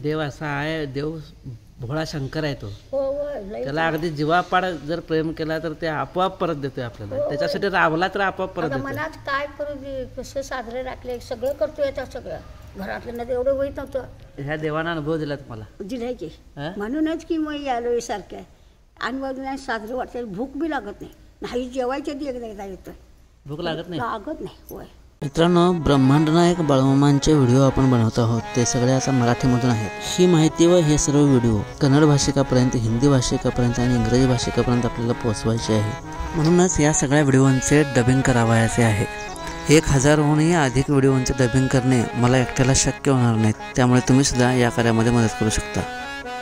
देव असा आहे, देव भोळा शंकर आहे तो. हो हो लय त्याला अगदी जीवापाड जर प्रेम केला तर ते आपोआप परत देतोय आपल्याला. त्याच्यासाठी राबला तर आपोआप परत आता देतोय. मनात काय करू दे, कसं साजरे राखले सगळं करतोय आता सगळं. घरातलं एवढं होईत नव्हतं. ह्या देवानं अनुभव दिला तुम्हाला. दिलाय की हा? म्हणूनच की मग यालोय सारखं आणि साजरं वाटतं. भूक बी लागत नाही जेवायच्या ती एकदा येतं. भूक लागत नाही. लागत नाही होय. मित्रांनो, ब्रह्मांड नायक बाळूमामांचे व्हिडिओ आपण बनवत आहोत. ते सगळे आता मराठीमधून आहेत. ही माहिती व हे सर्व व्हिडिओ कन्नड भाषिकापर्यंत, हिंदी भाषिकापर्यंत आणि इंग्रजी भाषिकापर्यंत आपल्याला पोहोचवायचे आहे. म्हणूनच या सगळ्या व्हिडिओंचे डबिंग करावयाचे आहे. 1000हूनही अधिक व्हिडिओंचे डबिंग करणे मला एकट्याला शक्य होणार नाही. त्यामुळे तुम्ही सुद्धा या कार्यामध्ये मदत करू शकता.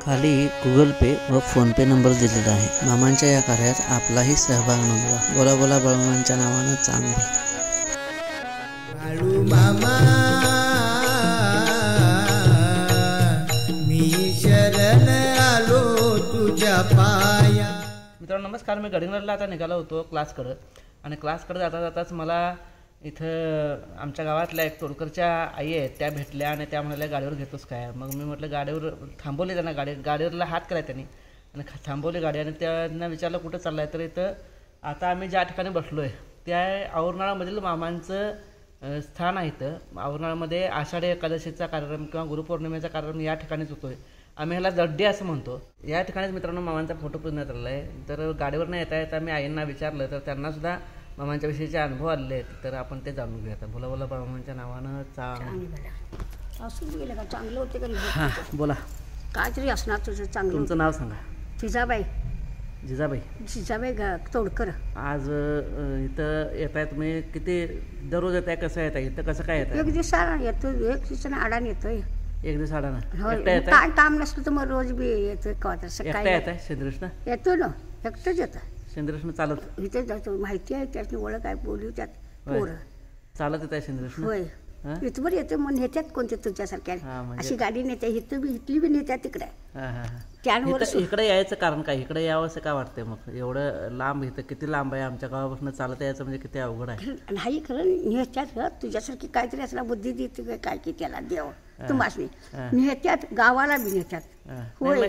खाली गुगल पे व फोनपे नंबर दिलेला आहे. मामांच्या या कार्यात आपलाही सहभाग नोंदवा. बोला बोला बाळूमामांच्या नावानं चांगलं. बाळू मामा मी शरण आलो तुझ्या पाया. मित्रांनो नमस्कार. मी गडिंगलजला आता निघालो होतो क्लासकडं. आणि क्लासकडे जाता जाताच मला इथं आमच्या गावातल्या एक तोडकरच्या आई आहेत, त्या भेटल्या आणि त्या म्हणाल्या गाडीवर घेतोस काय. मग मी म्हटलं गाडीवर थांबवली त्यांना. गाडीवरला हात केला त्यांनी आणि थांबवली गाडी. आणि त्यांना विचारलं कुठं चाललं आहे. तर इथं आता आम्ही ज्या ठिकाणी बसलो आहे त्या औरनाळामधील मामांचं स्थान आहे. इथं औरनाळामध्ये आषाढी एकादशीचा कार्यक्रम किंवा गुरुपौर्णिमेचा कार्यक्रम या ठिकाणीच होतो आहे. आम्ही ह्याला दड्डी असं म्हणतो. या ठिकाणीच मित्रांनो मामांचा फोटो पुजण्यात आलेला आहे. तर गाडीवर न येता येता मी आईंना विचारलं तर त्यांनासुद्धा मामांच्या विषयीचे अनुभव आलेले आहेत. तर आपण ते जाणून घेऊया. बोला बोला मामांच्या नावानं असं गेलं का चांगलं होते का हां बोला. काहीतरी असणार तुझं चांगलं. तुमचं नाव सांगा. जिजाबाई. जिजाबाई तोडकर. आज इथं येत आहे तुम्ही किती दररोज येत आहे, कसं येत आहे इथं, कसं काय येत आहे? एक दिवस येतो, एक दिवसानं आडान येतोय. एक दिवस आडानं काय काम नसलं तर मग रोज बी येतोय. एकटा येत आहे शेंद्रेशनं? येतो ना, एकटंच येतं. शेंद्रेशनं चालत इथे जातो. माहिती आहे त्यातनी ओळख आहे. बोलू त्यात पोरं चालत येत आहे शेंद्रेशनं? होय इथवर येते मग नेत्यात कोणते तुझ्यासारख्या अशी गाडी नेते. इथं बी इथली बी नेत्यात तिकडे. त्यावर इकडे यायचं कारण काय? इकडे यावं असं काय वाटतंय मग? एवढं लांब इथं किती लांब आहे? आमच्या गावापासून चालत यायचं म्हणजे किती अवघड आहे. नाही खरं नेत्यात. तुझ्यासारखी काहीतरी असला बुद्धी देते काय की त्याला देव तुम्हाला नेत्यात. गावाला बी नेत्यात. होय.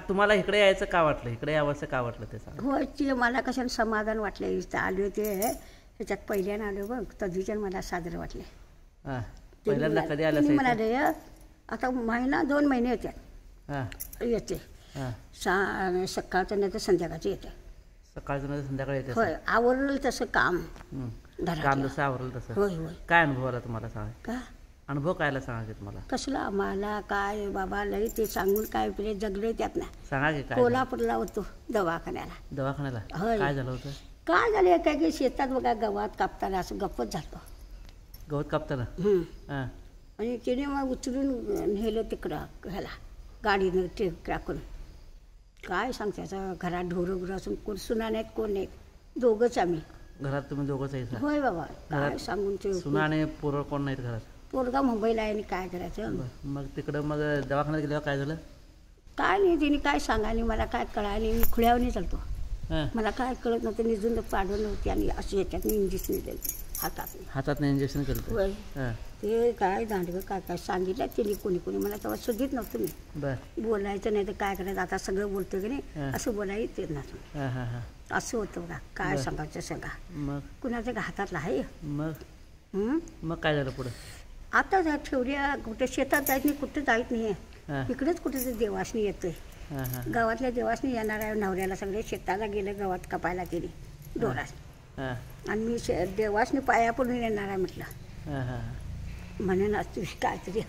तुम्हाला इकडे यायचं का वाटलं? इकडे यावं असं का वाटलं ते सांग. होय ते मला कशाने समाधान वाटलं. इथं आलो ते ह्याच्यात पहिल्यानं आलो बघ. तद्वीच्या मला साजरं वाटले. पहिल्यांदा कधी आलं म्हणाले आता महिना 2 महिने येतात. येते सकाळचं नाही तर संध्याकाळचं येते. सकाळचं नाही तर संध्याकाळी येते. होय आवरलं तसं काम. काम जसं आवरलं तसं. होय होय. काय अनुभव आला तुम्हाला सांगा. का अनुभव कायला सांगा तुम्हाला? कसला आम्हाला काय बाबा लई ते सांगून काय पहिले जगले त्यात ना. सांगा की काय. कोल्हापूरला होतो दवाखान्याला. काय झालं होतं? काय झालं काय की शेतात बघा गवत कापताना असं गप्पच झालं. गवत कापताना आणि तिने मग उचलून नेलं तिकडं ह्याला गाडीनं टाकून. काय सांगते घरात ढोरं असून कोण सुना नाहीत कोण नाहीत. दोघंच आम्ही घरात. तुम्ही दोघंच आहे? होय बाबा. काय सांगून ते सुना आणि पोरं कोण नाहीत घरात? पोरगा मुंबईला आहे आणि काय करायचं. मग तिकडं मग दवाखान्यात गेल्यावर काय झालं? काय नाही तिने काय सांगायला मला काय कळायला नाही. मी खुळ्यावर चालतो. मला काय कळत नव्हतं. निजून पाडून नव्हती आणि अशी ह्याच्यात मी इंजेक्शन दिलं हातात इंजेक्शन केलं. होय. ते काय दांडगं काय काय सांगितलं तिने कोणी मला तेव्हा सुधीत नव्हतं. मी बोलायचं नाही तर काय करायचं. आता सगळं बोलतो की नाही असं बोलायचं नसतं. असं होतं बघा. काय सांगायचं सांगा. मग कुणाच्या हातातला आहे. मग काय झालं पुढं? आता ठेवल्या कुठे शेतात जायच नाही, कुठं जायच नाही. इकडेच कुठे देवासनी येतोय. गावातल्या देवासनी येणार आहे. नवऱ्याला सगळे शेताला गेलं गवत कापायला तिने डोरास. आणि मी देवासनी पाया पडून येणार आहे म्हटलं. म्हणून काहीतरी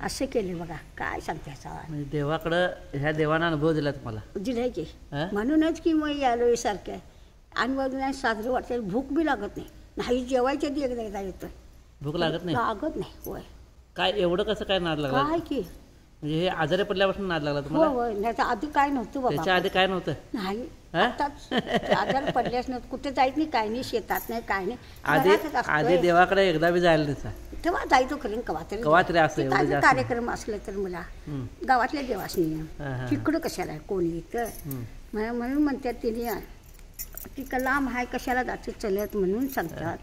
असं केलं बघा. काय सांगते देवाकडं ह्या देवानं अनुभव दिला तुम्हाला? दिलाय की. म्हणूनच की मग यालो सारखं आणि साजरं वाटतं. भूक बी लागत नाही जेवायच्या ती एकदा येतं. भूक लागत नाही? लागत नाही. होय. काय एवढं कसं काय नाद लागला? काय की म्हणजे हे आजारी पडल्यापासून नाद लागला तुम्हाला? होय. त्याच्या आधी काय नव्हतं बाबा. त्याच्या आधी काय नव्हतं? नाही. आजार पडल्याच नव्हतं. कुठे जायच नाही काय नाही. शेतात नाही काय नाही. आधी देवाकडे एकदा बी जायला नाही. तेव्हा जायचो खरं कवातरी असं कार्यक्रम असलं तर मला गावातल्या देवासनी तिकडं कशाला कोणी इथं म्हणून म्हणतात तिने ती लांब हाय कशाला जाते चलत म्हणून सांगतात.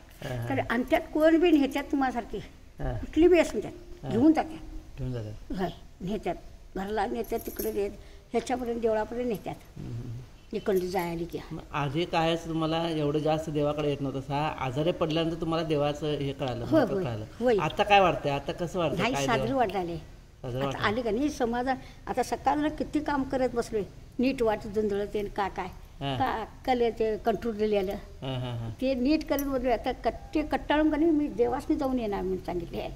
तर आणि त्यात कोण बी नेत्यात तुम्हासारखी कुठली बी असं त्यात घेऊन जातात. नेतात, घरला नेतात, तिकडे नेत ह्याच्यापर्यंत देवळापर्यंत नेतात इकडे जायला की. आधी काय तुम्हाला एवढं जास्त देवाकडे येत नव्हतं, आजारी पडल्यानंतर तुम्हाला देवाचं हे कळालं, महत्त्व कळालं. आता काय वाटतंय, आता कसं वाटतं? नाही साजरं वाटायले आले का नाही समाधान. आता सकाळला किती काम करत बसलोय, नीट वाट धुंदळ ते काय काय कले ते कंट्रोल दिलेलं ते नीट करत बसलोय. आता ते कट्टाळून का नाही मी देवासनी जाऊन येणार म्हणून सांगितले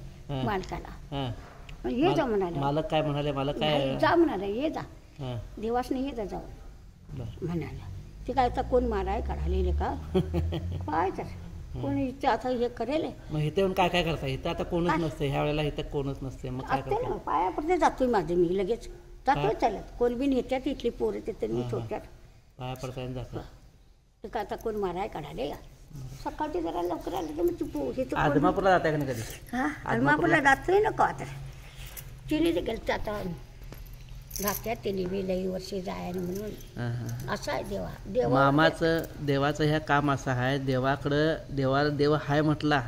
मालकाला. ये जा म्हणाले. मालक काय म्हणाले? मला काय जा म्हणाले, ये जा देवासनी, ये जा जाऊन म्हणाले. ते काय आता कोण माराय काढाले का काय तर कोणी इथे आता हे करेल. मग इथे येऊन काय काय करता? इथं आता कोणच नसते ह्या वेळेला, इथं कोणच नसते. मग काय करता? पायापर्यंत जातोय माझे मी लगेच जातोय चालत. कोण बी नेत्यात इथली पोरं तिथे मी ठेवत्यात पाया पडता जातात. ते काय आता कोण माराय काढाले. सकाळची जरा लवकर आले तर मग आदमापूरला जाता का नाही कधी? हा आदमापूरला जातोय नको आता तिने ते गेलं आता जात्यात तिने बी लई वर्षी जायला म्हणून. असं आहे देवा मामाचं देवाचं ह्या काम असं आहे. देवाकडं देव हाय म्हटला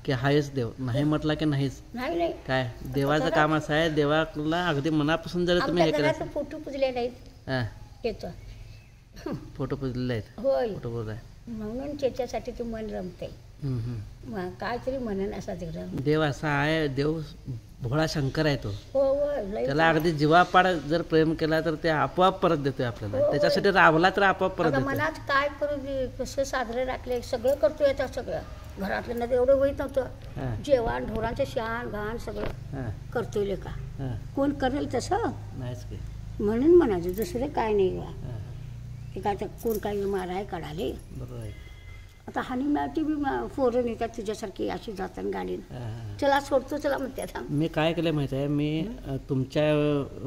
की हायच देव, नाही म्हटला की नाहीच. नाही काय देवाचं काम असं आहे. देवाला अगदी मनापासून जर तुम्ही हे केलं. फोटो पुजलेले आहेत येतो, फोटो पुजलेले आहेत. होय फोटो पुजलाय म्हणून त्याच्यासाठी तू मन रमते. काय तरी म्हणून असा तिकडं देव असा आहे. देव भोळा शंकर आहे तो. हो त्याला अगदी जीवापाड जर प्रेम केला तर ते आपोआप परत देतोय आपल्याला. त्याच्यासाठी राबला तर आपोआप परत देतो. मनात काय करू दे, कसं साजरे राखले सगळं करतोय. आता सगळं घरातलं ना एवढं होईत नव्हतं. जेवण ढोरांचं शान घाण सगळं करतोय लेका. कोण करेल तसं नाहीच की. म्हणून म्हणायचं दुसरे काय नाही. काय कोण काही माराय काढाले. बरोबर आहे. आता हानी मॅटी बी फोरन येतात तुझ्यासारखी अशी जातात गाडीनं. चला सोडतो चला म्हणतात. मी काय केलं माहिती आहे, मी तुमच्या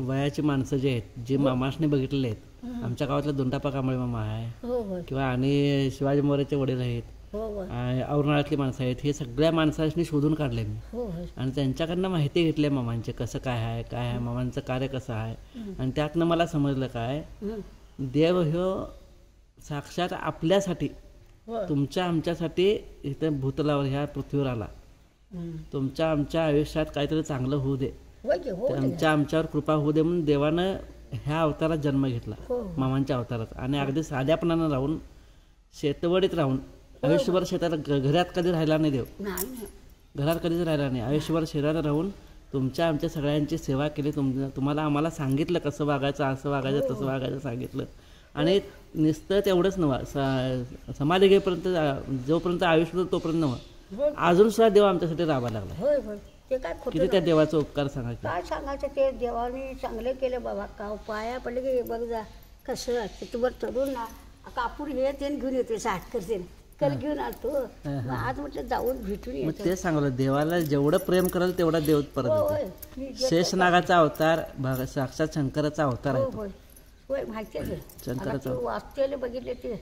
वयाची माणसं जे आहेत, जे मामासने बघितलेले आहेत, आमच्या गावातला दोंडापा कांबळे मामा आहे किंवा आणि शिवाजी मोरेचे वडील आहेत, औरणाळ्यातली माणसं आहेत, हे सगळ्या माणसांनी शोधून काढले मी. आणि त्यांच्याकडनं माहिती घेतली मामांचे कसं काय आहे मामांचं कार्य कसं आहे. आणि त्यातनं मला समजलं काय, देव ह्यो साक्षात आपल्यासाठी, तुमच्या आमच्यासाठी इथं भूतलावर ह्या पृथ्वीवर आला. तुमच्या आमच्या आयुष्यात काहीतरी चांगलं होऊ दे, आमच्या आमच्यावर कृपा होऊ दे म्हणून देवानं ह्या अवतारात जन्म घेतला, मामांच्या अवतारात. आणि अगदी साध्यापणानं राहून, शेतवडीत राहून, आयुष्यभर शेतात, घरात कधी राहिला नाही देव, घरात कधीच राहिला नाही. आयुष्यभर शेतात राहून तुमच्या आमच्या सगळ्यांची सेवा केली. तुम्हाला आम्हाला सांगितलं कसं वागायचं, असं वागायचं, तसं वागायचं सांगितलं. आणि नुसतं तेवढंच नव्हतं, समाधी घेईपर्यंत, जोपर्यंत आयुष्य होतं तोपर्यंत नव्हतं, अजून सुद्धा देव आमच्यासाठी राहावा लागला. ते काय किती त्या देवाचा उपकार सांगायचं. काय सांगायचं, ते देवाने चांगले केले बाबा. का पाया पडले की बघ जा कसं तुवर चढून ना कापूर हे ते घेऊन येतो, साठ करते कल घेऊन आलतो. आज म्हटलं जाऊन भेटून येतो. ते सांगलं, देवाला जेवढं प्रेम कराल तेवढा देव परत. शेषनागाचा अवतार साक्षात शंकराचा अवतार आहे. होय माहिती आहे. शंकराचं वाचतेले बघितले ते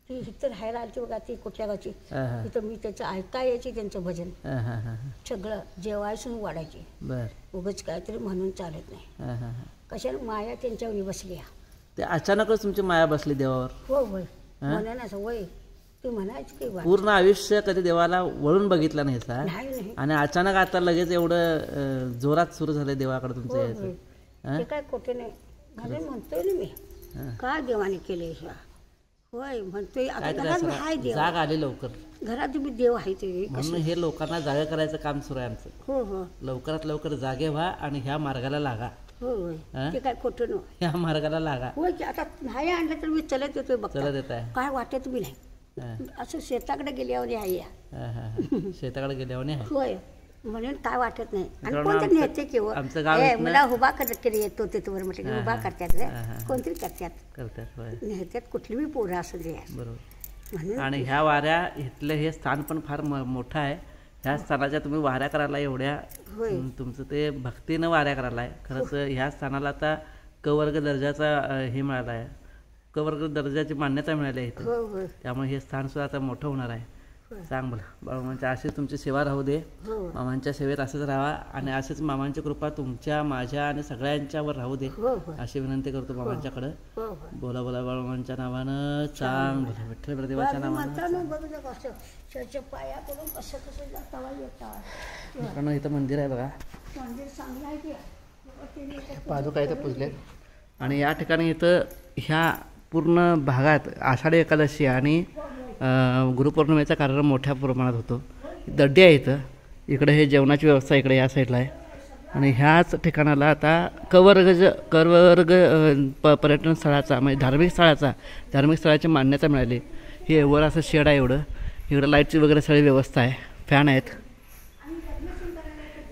इथं राहायला आली बघा, ती कुठल्या गावची, तिथं मी त्याचं ऐकायची त्यांचं भजन सगळं जेवायसून वाढायची. उगाच काहीतरी म्हणून चालत नाही. कशाला माया त्यांच्यावर बसली. ते अचानकच तुमची माया बसली देवावर. होय म्हणून असं वय तू म्हणायचं की पूर्ण आयुष्य कधी देवाला वळून बघितलं नाही सर, आणि अचानक आता लगेच एवढं जोरात सुरू झालं देवाकडे तुमचं यायचं. ते काय खोटे नाही म्हणून म्हणतोय ना मी, काय देवाने केले. होय म्हणतोय जाग आली लवकर घरात बी देव आहे ते, म्हणून हे लोकांना जागा करायचं काम सुरू आहे आमचं. हो लवकरात लवकर जागे व्हा आणि ह्या मार्गाला लागा. होय ते काय खोटं नाही, ह्या मार्गाला लागा. होय की आता नाही आणलं तर मी चलत येतोय बघ, चलत येत आहे. काय वाटत बी नाही. असं शेताकडे गेल्यावर आहे, शेताकडे गेल्यावर आहे. होय म्हणून काय वाटत नाही. आणि कोणतरी नेते किंवा मला उभा करत येतो तिथवर म्हटलं उभा करतात, कोणतरी करतात नेत्यात, कुठली बी पोरं असू दे. बरोबर. आणि ह्या वाऱ्या इथलं हे स्थान पण फार मोठं आहे. ह्या स्थानाच्या तुम्ही वाऱ्या करायला एवढ्या, तुमचं ते भक्तीनं वाऱ्या करायला आहे. खरंच ह्या स्थानाला आता क वर्ग दर्जाचा हे मिळाला आहे, क वर्ग दर्जाची मान्यता मिळाली आहे इथं. त्यामुळे हे स्थान सुद्धा आता मोठं होणार आहे. सांग बोला बाबांच्या अशीच तुमची सेवा राहू दे, मामांच्या सेवेत असंच राहा, आणि असेच मामांची कृपा तुमच्या, माझ्या आणि सगळ्यांच्यावर राहू दे अशी विनंती करतो मामांच्याकडं. बोला बोला बाबांच्या नावानं, चांग बोला विठ्ठल प्रतिभाच्या नावानं. इथं मंदिर आहे बघा, मंदिर चांगलं आहे. पादुका इथं पुजले आणि या ठिकाणी इथं ह्या पूर्ण भागात आषाढी एकादशी आणि गुरुपौर्णिमेचा कार्यक्रम मोठ्या प्रमाणात होतो. दड्डी आहे इथं. इकडे हे जेवणाची व्यवस्था इकडे या साईडला आहे आणि ह्याच ठिकाणाला आता कवर्ग पर्यटन स्थळाचा म्हणजे धार्मिक स्थळाची मान्यता मिळाली. हे वर असं शेड आहे एवढं. इकडं लाईटची वगैरे सगळी व्यवस्था आहे, फॅन आहेत.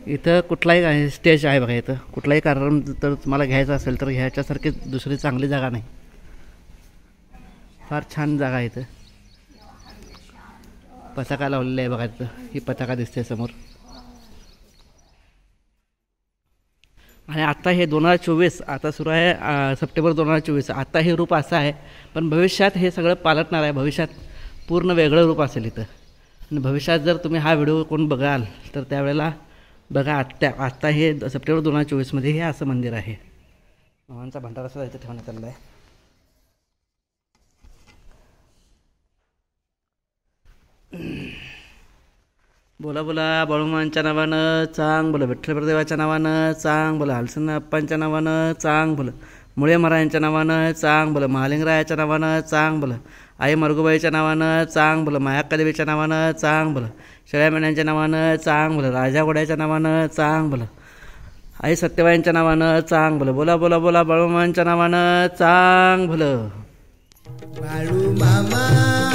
इथं कुठलाही स्टेज आहे बघा. इथं कुठलाही कार्यक्रम तर तुम्हाला घ्यायचा असेल तर ह्याच्यासारखी दुसरी चांगली जागा नाही. फार छान जागा आहे. इथं पताका लावलेला आहे बघा. इथं ही पताका दिसते समोर. आणि आत्ता हे 2024 आता सुरू आहे, सप्टेंबर 2024. आत्ता हे रूप असं आहे, पण भविष्यात हे सगळं पालटणार आहे. भविष्यात पूर्ण वेगळं रूप असेल इथं. आणि भविष्यात जर तुम्ही हा व्हिडिओ कोण बघाल तर त्यावेळेला बघा आत्ता हे सप्टेंबर 2024मध्ये हे असं मंदिर आहे. मामांचा भंडारा सुद्धा इथं ठेवण्यात आलेला आहे. बोला बोला बाळूमामांच्या नावानं चांग बोला, विठ्ठलदेवाच्या नावानं चांग बोला, हलसन अप्पांच्या नावानं चांग बोला, मुळे महाराजांच्या नावानं चांग बोला, महालिंगरायाच्या नावानं चांग बोला, आई मरगुबाईच्या नावानं चांग बोला, मायाक्कादेवीच्या नावानं चांग बोला, शेळ्या मेंढ्यांच्या नावानं चांग बोला, राजा घोड्याच्या नावानं चांग बोला, आई सत्यबाईंच्या नावानं चांग बोला. बोला बोला बोला बाळूमामांच्या नावानं चांग बोला. बाळू मामा